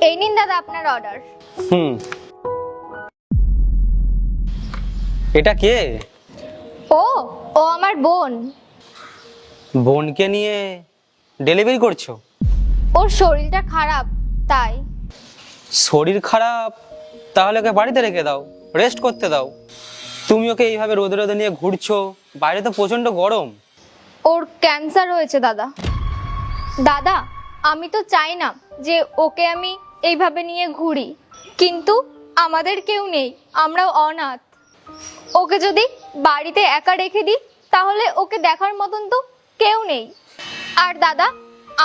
এই নিন দাদা আপনার অর্ডার। হুম, এটা কে? ও ও আমার বোন। বোনকে নিয়ে ডেলিভারি করছো? ওর শরীরটা খারাপ তাই। শরীর খারাপ? তাহলে ওকে বাড়িতে রেখে দাও, রেস্ট করতে দাও। তুমি ওকে এইভাবে রোদে রোদে নিয়ে ঘুরছো, বাইরে তো প্রচন্ড গরম। ওর ক্যান্সার হয়েছে দাদা। দাদা আমি তো চাই না যে ওকে আমি এইভাবে নিয়ে ঘুরি, কিন্তু আমাদের কেউ নেই, আমরাও অনাথ। ওকে যদি বাড়িতে একা রেখে দিই তাহলে ওকে দেখার মতন তো কেউ নেই। আর দাদা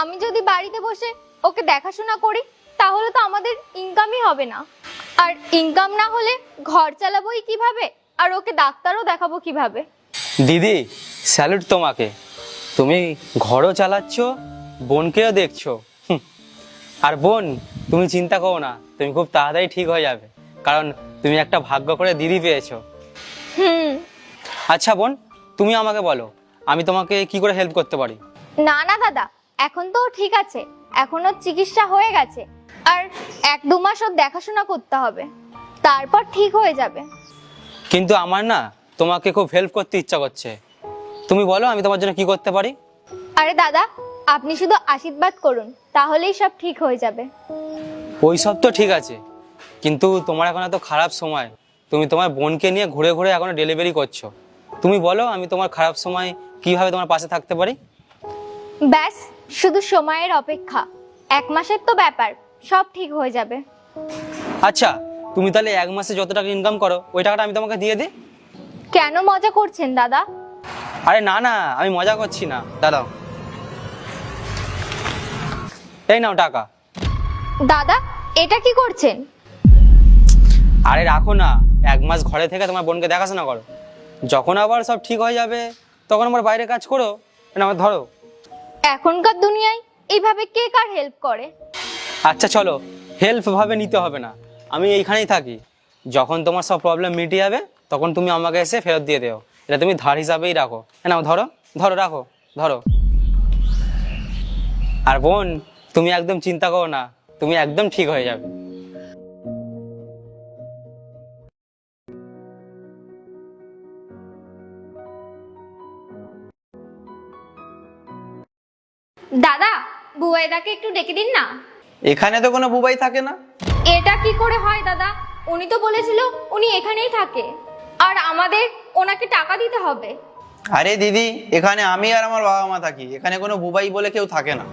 আমি যদি বাড়িতে বসে ওকে দেখাশোনা করি তাহলে তো আমাদের ইনকামই হবে না, আর ইনকাম না হলে ঘর চালাবোই কিভাবে, আর ওকে ডাক্তারও দেখাবো কিভাবে? দিদি, স্যালুট তোমাকে। তুমি ঘরও চালাচ্ছ, বোনকেও দেখছো। আর বোন, তুমি চিন্তা করো না, তুমি খুব তাড়াতাড়ি ঠিক হয়ে যাবে, কারণ তুমি একটা ভাগ্য করে দিদি পেয়েছো। হুম। আচ্ছা বোন, তুমি আমাকে বলো, আমি তোমাকে কি করে হেল্প করতে পারি? না না দাদা, এখন তো ঠিক আছে, এখনো চিকিৎসা হয়ে গেছে, আর 1-2 মাস ওর দেখাশোনা করতে হবে, তারপর ঠিক হয়ে যাবে। কিন্তু আমার না তোমাকে খুব হেল্প করতে ইচ্ছা করছে। তুমি বলো আমি তোমার জন্য কি করতে পারি? আরে দাদা আপনি শুধু আশীর্বাদ করুন, তাহলেই সব ঠিক হয়ে যাবে। ওই সব তো ঠিক আছে, কিন্তু তোমার এখন এত খারাপ সময়, তুমি তোমার বোনকে নিয়ে ঘুরে ঘুরে এখনো ডেলিভারি করছো। তুমি বলো আমি তোমার খারাপ সময় কিভাবে তোমার পাশে থাকতে পারি? ব্যাস শুধু সময়ের অপেক্ষা, 1 মাসের তো ব্যাপার, সব ঠিক হয়ে যাবে। আচ্ছা, তুমি তাহলে 1 মাসে যত টাকা ইনকাম করো ওই টাকাটা আমি তোমাকে দিয়ে দিই। কেন মজা করছেন দাদা? আরে না না, আমি মজা করছি না, দাঁড়াও। এই নাও টাকা। দাদা এটা কি করছেন? আরে রাখো না, 1 মাস ঘরে থেকে তোমার বোনকে দেখাশোনা করো, যখন আবার সব ঠিক হয়ে যাবে তখন আমার বাইরে কাজ করো। না আমার ধরো। এখনকার দুনিয়ায় এইভাবে কে কার হেল্প করে? আচ্ছা চলো, হেল্প ভাবে নিতে হবে না, আমি এইখানেই থাকি, যখন তোমার সব প্রবলেম মিটে যাবে তখন তুমি আমাকে এসে ফেরত দিয়ে দেও। এটা তুমি ধার হিসাবেই রাখো। নাও ধরো, ধরো, রাখো, ধরো। আর বোন, তুমি একদম চিন্তা করো না, তুমি একদম ঠিক হয়ে যাবে। দাদা বুবাইদাকে একটু ডেকে দিন না। এখানে তো কোনো বুবাই থাকে না। এটা কি করে হয় দাদা? উনি তো বলেছিল উনি এখানেই থাকে, আর আমাদের ওনাকে টাকা দিতে হবে। আরে দিদি, এখানে আমি আর আমার বাবা মা থাকি, এখানে কোনো বুবাই বলে কেউ থাকে না।